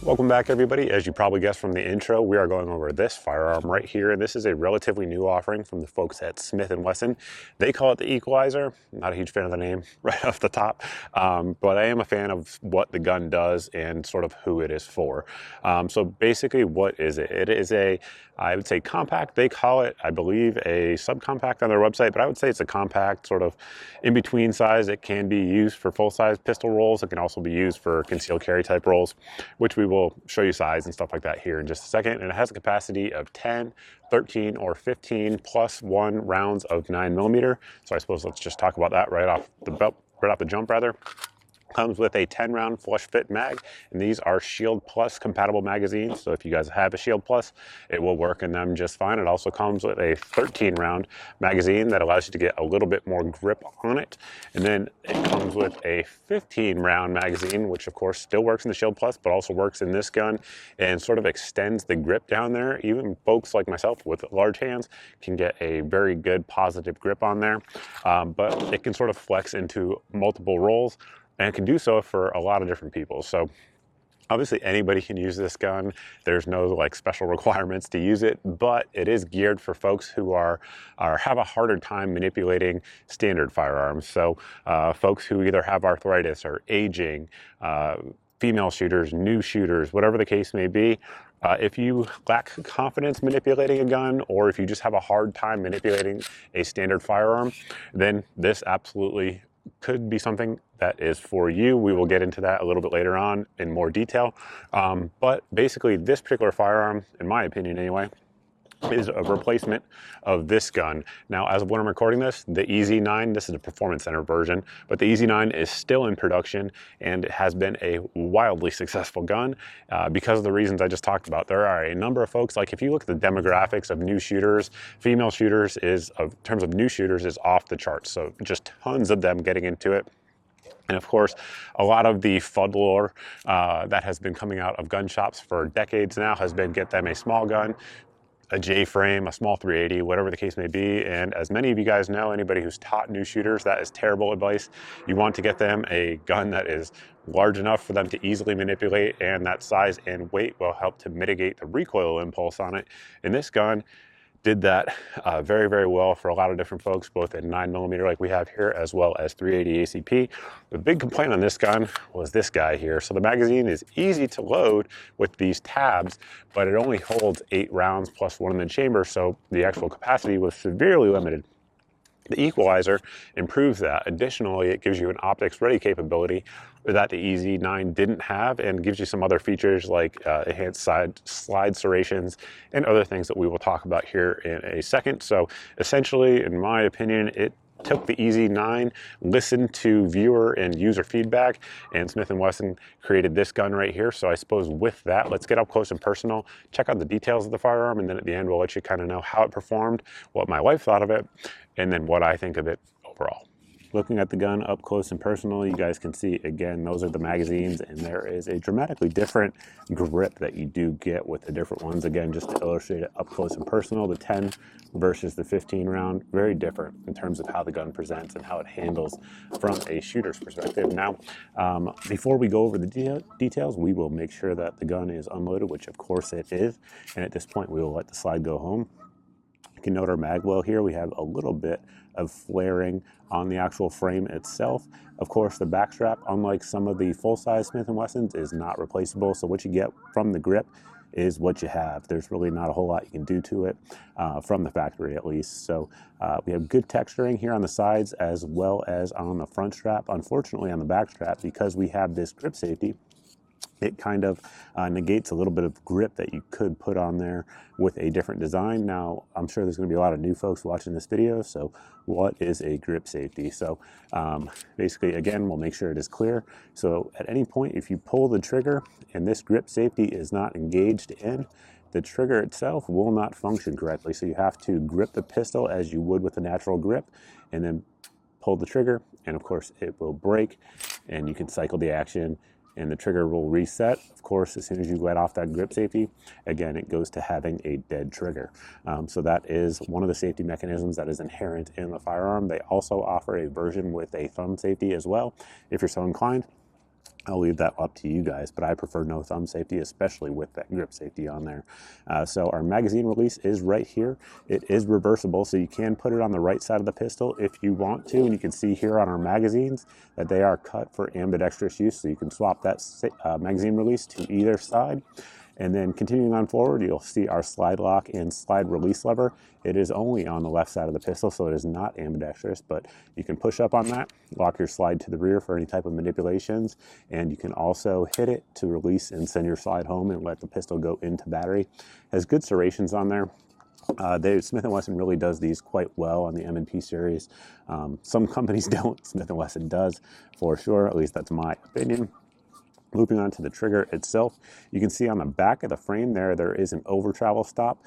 Welcome back, everybody. As you probably guessed from the intro, we are going over this firearm right here, and this is a relatively new offering from the folks at Smith Wesson. They call it the Equalizer. I'm not a huge fan of the name right off the top, but I am a fan of what the gun does and sort of who it is for. So basically, what is it? It is I would say compact. They call it, I believe, a subcompact on their website, but I would say it's a compact, sort of in-between size. It can be used for full-size pistol rolls. It can also be used for concealed carry type rolls, which we will show you size and stuff like that here in just a second. And it has a capacity of 10, 13, or 15 plus 1 rounds of 9mm. So I suppose let's just talk about that right off the jump rather. Comes with a 10-round flush fit mag, and these are Shield Plus compatible magazines. So if you guys have a Shield Plus, it will work in them just fine. It also comes with a 13-round magazine that allows you to get a little bit more grip on it. And then it comes with a 15-round magazine, which of course still works in the Shield Plus, but also works in this gun and sort of extends the grip down there. Even folks like myself with large hands can get a very good positive grip on there, but it can sort of flex into multiple rolls, and it can do so for a lot of different people. So obviously anybody can use this gun. There's no like special requirements to use it, but it is geared for folks who have a harder time manipulating standard firearms. So folks who either have arthritis or aging, female shooters, new shooters, whatever the case may be. If you lack confidence manipulating a gun, or if you just have a hard time manipulating a standard firearm, then this absolutely could be something that is for you. We will get into that a little bit later on in more detail. But basically this particular firearm, in my opinion anyway, is a replacement of this gun. Now, as of when I'm recording this, the EZ9, this is the Performance Center version, but the EZ9 is still in production, and it has been a wildly successful gun because of the reasons I just talked about. There are a number of folks, like if you look at the demographics of new shooters, female shooters in terms of new shooters is off the charts. So just tons of them getting into it. And of course, a lot of the FUD lore that has been coming out of gun shops for decades now has been get them a small gun, a J-frame, a small 380, whatever the case may be. And as many of you guys know, anybody who's taught new shooters, that is terrible advice. You want to get them a gun that is large enough for them to easily manipulate, and that size and weight will help to mitigate the recoil impulse on it. And this gun did that very, very well for a lot of different folks, both in 9mm like we have here, as well as 380 ACP. The big complaint on this gun was this guy here. So the magazine is easy to load with these tabs, but it only holds 8 rounds plus 1 in the chamber, so the actual capacity was severely limited. The Equalizer improves that. Additionally, it gives you an optics ready capability that the EZ9 didn't have, and gives you some other features like enhanced slide serrations and other things that we will talk about here in a second. So essentially, in my opinion, it took the EZ9, listened to viewer and user feedback, and Smith & Wesson created this gun right here. So I suppose with that, let's get up close and personal, check out the details of the firearm, and then at the end, we'll let you kind of know how it performed, what my wife thought of it, and then what I think of it overall. Looking at the gun up close and personal, you guys can see, again, those are the magazines, and there is a dramatically different grip that you do get with the different ones. Again, just to illustrate it up close and personal, the 10 versus the 15 round, very different in terms of how the gun presents and how it handles from a shooter's perspective. Now, before we go over the details, we will make sure that the gun is unloaded, which of course it is, and at this point, we will let the slide go home. You can note our mag well here. We have a little bit of flaring on the actual frame itself. Of course, the back strap, unlike some of the full-size Smith & Wessons, is not replaceable. So what you get from the grip is what you have. There's really not a whole lot you can do to it from the factory, at least. So we have good texturing here on the sides as well as on the front strap. Unfortunately, on the back strap, because we have this grip safety, it kind of negates a little bit of grip that you could put on there with a different design. Now, I'm sure there's going to be a lot of new folks watching this video, so what is a grip safety? So basically, again, we'll make sure it is clear. So at any point, if you pull the trigger and this grip safety is not engaged in, the trigger itself will not function correctly. So you have to grip the pistol as you would with a natural grip, and then pull the trigger, and of course it will break, and you can cycle the action, and the trigger will reset. Of course, as soon as you let off that grip safety, again, it goes to having a dead trigger. So that is one of the safety mechanisms that is inherent in the firearm. They also offer a version with a thumb safety as well, if you're so inclined. I'll leave that up to you guys, but I prefer no thumb safety, especially with that grip safety on there. So our magazine release is right here. It is reversible, so you can put it on the right side of the pistol if you want to, and you can see here on our magazines that they are cut for ambidextrous use, so you can swap that magazine release to either side. And then continuing on forward, you'll see our slide lock and slide release lever. It is only on the left side of the pistol, so it is not ambidextrous, but you can push up on that, lock your slide to the rear for any type of manipulations, and you can also hit it to release and send your slide home and let the pistol go into battery. It has good serrations on there. Smith & Wesson really does these quite well on the M&P series. Some companies don't. Smith & Wesson does for sure, at least that's my opinion. Looping onto the trigger itself, you can see on the back of the frame there is an over travel stop,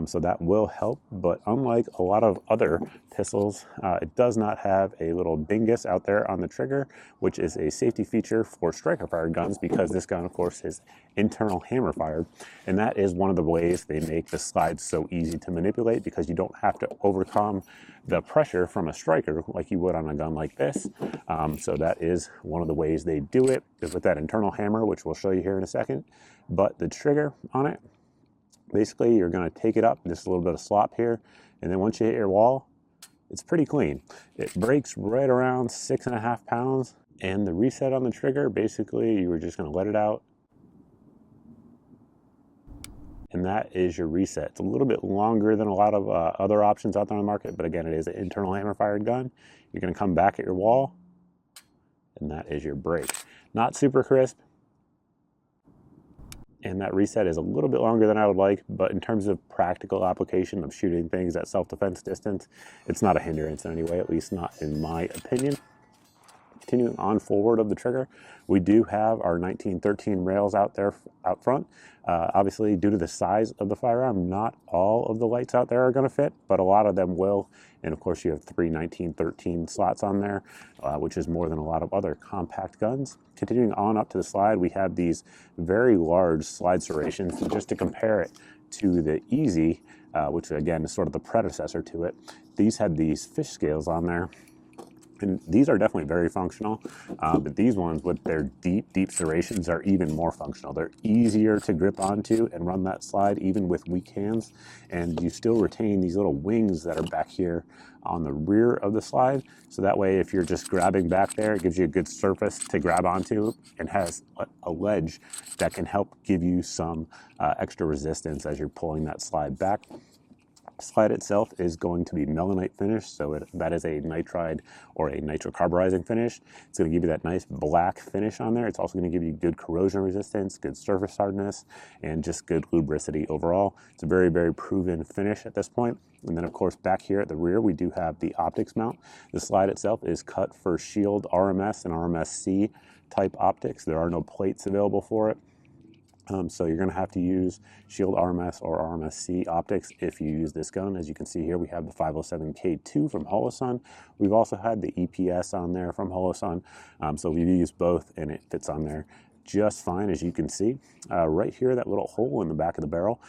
so that will help. But unlike a lot of other pistols, it does not have a little dingus out there on the trigger, which is a safety feature for striker fired guns, because this gun, of course, is internal hammer fired, and that is one of the ways they make the slides so easy to manipulate, because you don't have to overcome the pressure from a striker like you would on a gun like this. So that is one of the ways they do it, is with that internal hammer, which we'll show you here in a second. But the trigger on it, basically you're going to take it up, just a little bit of slop here, and then once you hit your wall, it's pretty clean. It breaks right around 6.5 pounds, and the reset on the trigger, basically you were just going to let it out, and that is your reset. It's a little bit longer than a lot of other options out there on the market, but again, it is an internal hammer fired gun. You're going to come back at your wall, and that is your break. Not super crisp, and that reset is a little bit longer than I would like, but in terms of practical application of shooting things at self-defense distance, it's not a hindrance in any way, at least not in my opinion. Continuing on forward of the trigger, we do have our 1913 rails out there out front. Obviously, due to the size of the firearm, not all of the lights out there are going to fit, but a lot of them will. And of course, you have 3 1913 slots on there, which is more than a lot of other compact guns. Continuing on up to the slide, we have these very large slide serrations. Just to compare it to the Easy, which again is sort of the predecessor to it, these had these fish scales on there. And these are definitely very functional, but these ones with their deep serrations are even more functional. They're easier to grip onto and run that slide even with weak hands, and you still retain these little wings that are back here on the rear of the slide. So that way, if you're just grabbing back there, it gives you a good surface to grab onto, and has a ledge that can help give you some extra resistance as you're pulling that slide back. Slide itself is going to be melanite finish, so that is a nitride or a nitrocarburizing finish. It's going to give you that nice black finish on there. It's also going to give you good corrosion resistance, good surface hardness, and just good lubricity overall. It's a very, very proven finish at this point. And then of course back here at the rear we do have the optics mount. The slide itself is cut for Shield RMS and RMS-C type optics. There are no plates available for it. So you're going to have to use Shield RMS or RMS-C optics if you use this gun. As you can see here, we have the 507K2 from Holosun. We've also had the EPS on there from Holosun. So we've used both, and it fits on there just fine, as you can see. Right here, that little hole in the back of the barrel,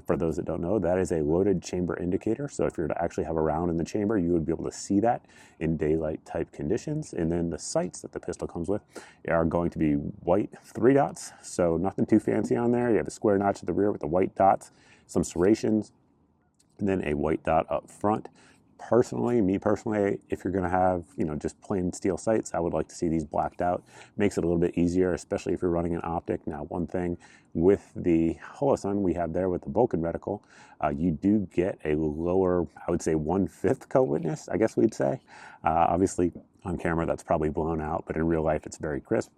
for those that don't know, that is a loaded chamber indicator. So if you were to actually have a round in the chamber, you would be able to see that in daylight type conditions. And then the sights that the pistol comes with are going to be white 3 dots. So nothing too fancy on there. You have a square notch at the rear with the white dots, some serrations, and then a white dot up front. Me personally, if you're going to have, just plain steel sights, I would like to see these blacked out. Makes it a little bit easier, especially if you're running an optic. Now, one thing with the Holosun we have there with the Vulcan reticle, you do get a lower, I would say 1/5 co-witness, I guess we'd say. Obviously, on camera, that's probably blown out, but in real life, it's very crisp.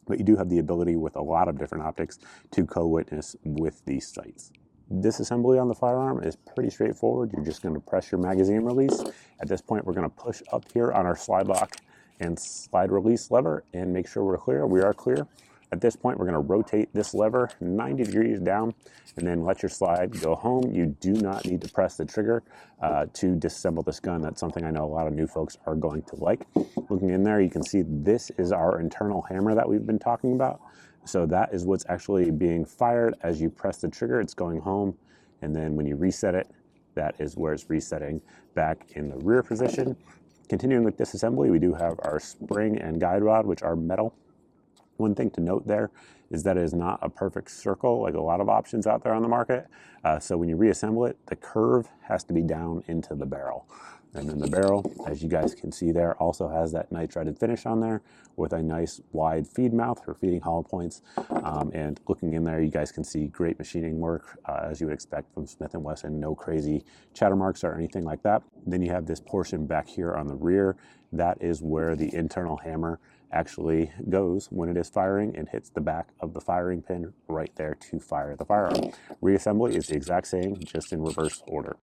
But you do have the ability with a lot of different optics to co-witness with these sights. Disassembly on the firearm is pretty straightforward. You're just going to press your magazine release. At this point, we're going to push up here on our slide lock and slide release lever and make sure we're clear. We are clear. At this point, we're going to rotate this lever 90 degrees down and then let your slide go home. You do not need to press the trigger to disassemble this gun. That's something I know a lot of new folks are going to like. Looking in there, you can see this is our internal hammer that we've been talking about. So that is what's actually being fired as you press the trigger. It's going home, and then when you reset it, that is where it's resetting back in the rear position. Continuing with disassembly, we do have our spring and guide rod, which are metal. One thing to note there is that it is not a perfect circle like a lot of options out there on the market. So when you reassemble it, the curve has to be down into the barrel. And then the barrel, as you guys can see there, also has that nitrided finish on there with a nice wide feed mouth for feeding hollow points. And looking in there, you guys can see great machining work, as you would expect from Smith & Wesson. No crazy chatter marks or anything like that. Then you have this portion back here on the rear. That is where the internal hammer actually goes when it is firing and hits the back of the firing pin right there to fire the firearm. Reassembly is the exact same, just in reverse order.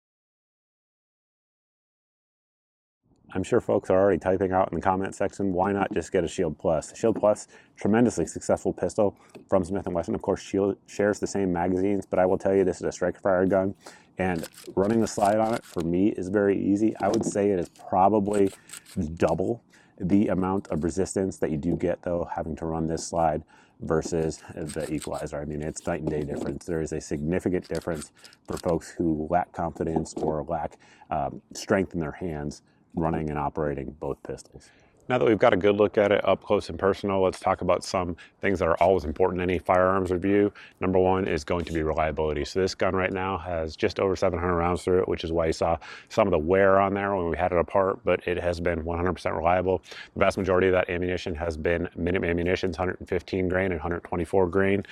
I'm sure folks are already typing out in the comment section, why not just get a Shield Plus? The Shield Plus, tremendously successful pistol from Smith & Wesson. Of course, Shield shares the same magazines, but I will tell you this is a striker fire gun, and running the slide on it for me is very easy. I would say it is probably double the amount of resistance that you do get, though, having to run this slide versus the Equalizer. I mean, it's night and day difference. There is a significant difference for folks who lack confidence or lack strength in their hands running and operating both pistols. Now that we've got a good look at it up close and personal, let's talk about some things that are always important in any firearms review. Number one is going to be reliability. So this gun right now has just over 700 rounds through it, which is why you saw some of the wear on there when we had it apart, but it has been 100% reliable. The vast majority of that ammunition has been Minute Ammunition's 115 grain and 124 grain.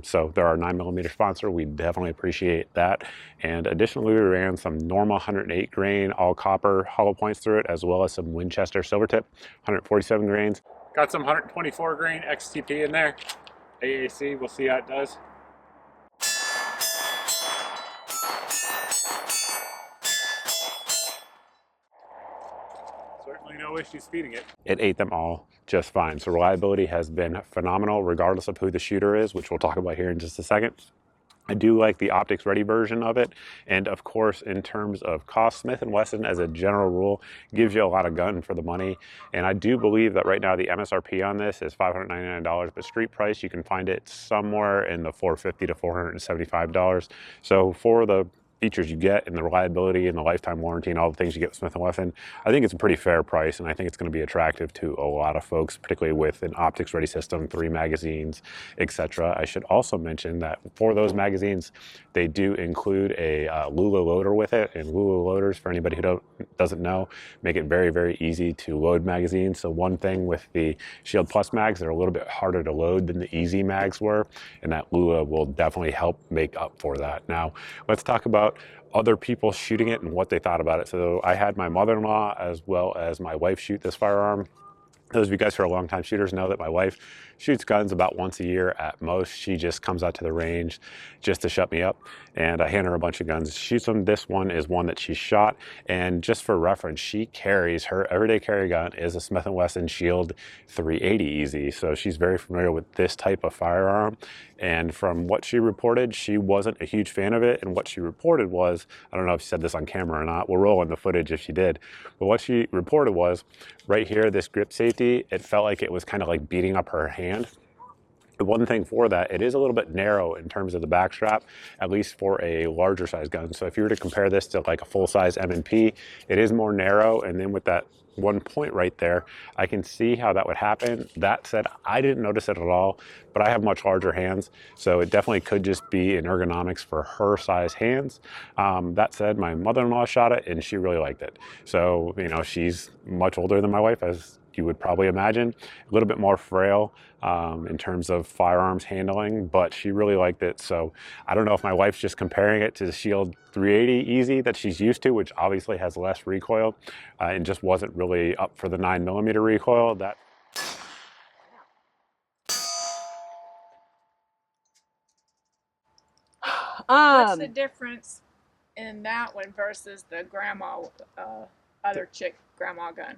So they're our 9mm sponsor. We definitely appreciate that. And additionally, we ran some normal 108 grain all copper hollow points through it, as well as some Winchester Silvertip 147 grains. Got some 124 grain XTP in there. AAC, we'll see how it does. Certainly no issues feeding it. It ate them all just fine. So reliability has been phenomenal regardless of who the shooter is, which we'll talk about here in just a second. I do like the optics ready version of it, and of course in terms of cost, Smith & Wesson as a general rule gives you a lot of gun for the money, and I do believe that right now the MSRP on this is $599, but street price you can find it somewhere in the $450 to $475. So for the features you get and the reliability and the lifetime warranty and all the things you get with Smith & Wesson, I think it's a pretty fair price, and I think it's going to be attractive to a lot of folks, particularly with an optics ready system, 3 magazines, etc. I should also mention that for those magazines, they do include a Lula loader with it, and Lula loaders, for anybody who doesn't know, make it very, very easy to load magazines. So one thing with the Shield Plus mags, they're a little bit harder to load than the Easy mags were, and that Lula will definitely help make up for that. Now, let's talk about other people shooting it and what they thought about it. So I had my mother-in-law as well as my wife shoot this firearm. Those of you guys who are longtime shooters know that my wife shoots guns about once a year at most. She just comes out to the range just to shut me up, and I hand her a bunch of guns. She shoots them. This one is one that she shot, and just for reference, she carries, her everyday carry gun is a Smith & Wesson Shield 380 Easy, so she's very familiar with this type of firearm. And from what she reported, she wasn't a huge fan of it, and what she reported was, I don't know if she said this on camera or not, we'll roll in the footage if she did, but what she reported was, right here, this grip safety, it felt like it was kind of like beating up her hand. The one thing for that, it is a little bit narrow in terms of the back strap, at least for a larger size gun. So if you were to compare this to like a full-size M&P, it is more narrow, and then with that one point right there, I can see how that would happen. That said, I didn't notice it at all, but I have much larger hands, so it definitely could just be an ergonomics for her size hands. That said, my mother-in-law shot it, and she really liked it. So, you know, she's much older than my wife, as you would probably imagine, a little bit more frail in terms of firearms handling, but she really liked it. So I don't know if my wife's just comparing it to the Shield 380 Easy that she's used to, which obviously has less recoil and just wasn't really up for the 9mm recoil. What's the difference in that one versus the grandma, other chick grandma gun?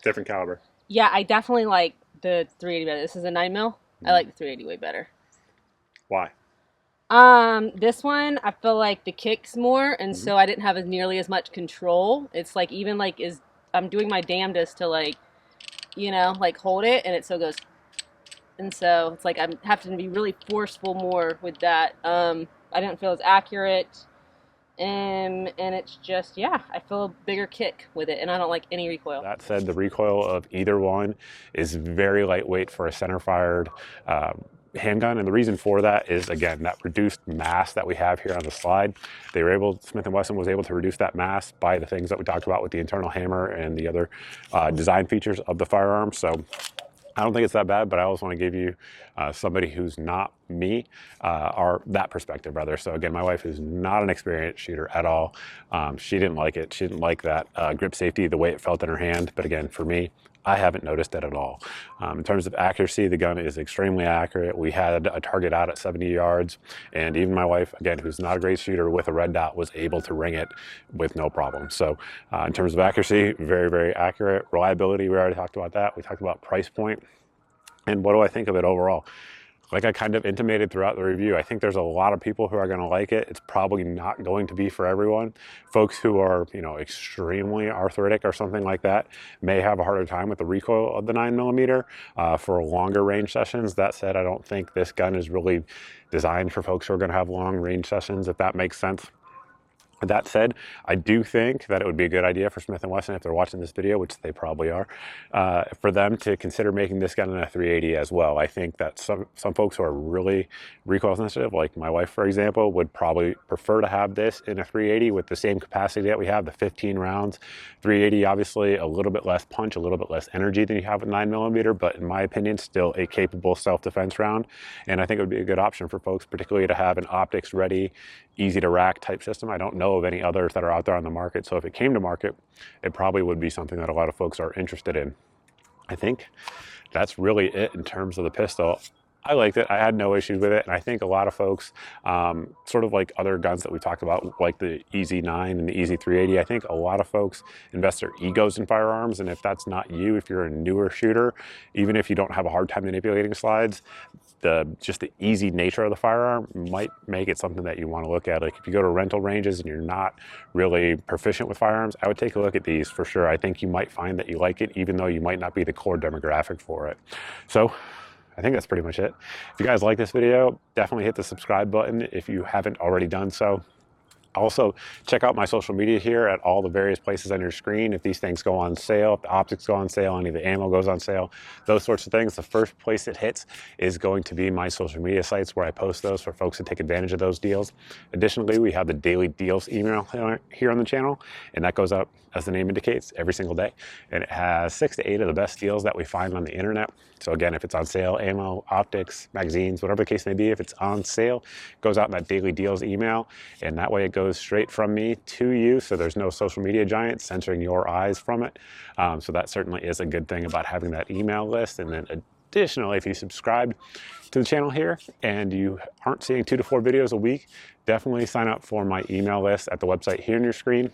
Different caliber. Yeah, I definitely like the 380 better. This is a 9mm. I like the 380 way better. Why? This one, I feel like the kick's more, and so I didn't have nearly as much control. It's like, even like, I'm doing my damnedest to, like, you know, like hold it, and it still goes. And so it's like I'm having to be really forceful more with that. I didn't feel as accurate. And it's just, yeah, I feel a bigger kick with it, and I don't like any recoil. That said, the recoil of either one is very lightweight for a center-fired handgun, and the reason for that is, again, that reduced mass that we have here on the slide. They were able, Smith & Wesson was able to reduce that mass by the things that we talked about with the internal hammer and the other design features of the firearm. So I don't think it's that bad, but I also want to give you somebody who's not me, or that perspective, rather. So again, my wife is not an experienced shooter at all. She didn't like it. She didn't like that grip safety, the way it felt in her hand. But again, for me, I haven't noticed it at all. In terms of accuracy, the gun is extremely accurate. We had a target out at 70 yards, and even my wife, again, who's not a great shooter with a red dot, was able to ring it with no problem. So in terms of accuracy, very, very accurate. Reliability, we already talked about that. We talked about price point. And what do I think of it overall? Like I kind of intimated throughout the review, I think there's a lot of people who are going to like it. It's probably not going to be for everyone. Folks who are, you know, extremely arthritic or something like that may have a harder time with the recoil of the 9mm for longer range sessions. That said, I don't think this gun is really designed for folks who are going to have long range sessions, if that makes sense. That said, I do think that it would be a good idea for Smith & Wesson, if they're watching this video, which they probably are, for them to consider making this gun in a 380 as well. I think that some folks who are really recoil sensitive, like my wife, for example, would probably prefer to have this in a 380 with the same capacity that we have, the 15 rounds. 380, obviously, a little bit less punch, a little bit less energy than you have with 9mm, but in my opinion, still a capable self-defense round. And I think it would be a good option for folks, particularly to have an optics ready, easy to rack type system. I don't know of any others that are out there on the market. So if it came to market, it probably would be something that a lot of folks are interested in. I think that's really it in terms of the pistol. I liked it. I had no issues with it. And I think a lot of folks, sort of like other guns that we talked about, like the EZ9 and the EZ380, I think a lot of folks invest their egos in firearms. And if that's not you, if you're a newer shooter, even if you don't have a hard time manipulating slides, just the easy nature of the firearm might make it something that you want to look at. Like if you go to rental ranges and you're not really proficient with firearms, I would take a look at these for sure. I think you might find that you like it, even though you might not be the core demographic for it. So I think that's pretty much it. If you guys like this video, definitely hit the subscribe button if you haven't already done so. Also, check out my social media here at all the various places on your screen. If these things go on sale, if the optics go on sale, any of the ammo goes on sale, those sorts of things, the first place it hits is going to be my social media sites where I post those for folks to take advantage of those deals. Additionally, we have the daily deals email here on the channel, and that goes up, as the name indicates, every single day. And it has 6 to 8 of the best deals that we find on the internet. So again, if it's on sale, ammo, optics, magazines, whatever the case may be, if it's on sale, it goes out in that daily deals email, and that way it goes straight from me to you, so there's no social media giant censoring your eyes from it. So that certainly is a good thing about having that email list. And then additionally, if you subscribe to the channel here and you aren't seeing 2 to 4 videos a week, definitely sign up for my email list at the website here on your screen.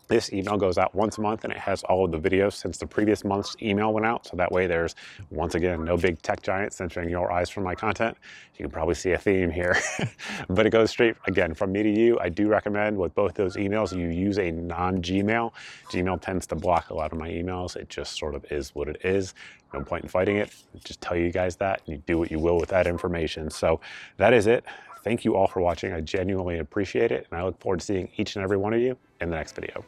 This email goes out once a month, and it has all of the videos since the previous month's email went out. So that way there's, once again, no big tech giant censoring your eyes from my content. You can probably see a theme here, but it goes straight, again, from me to you. I do recommend with both those emails, you use a non-Gmail. Gmail tends to block a lot of my emails. It just sort of is what it is. No point in fighting it. Just tell you guys that, and you do what you will with that information. So that is it. Thank you all for watching. I genuinely appreciate it, and I look forward to seeing each and every one of you in the next video.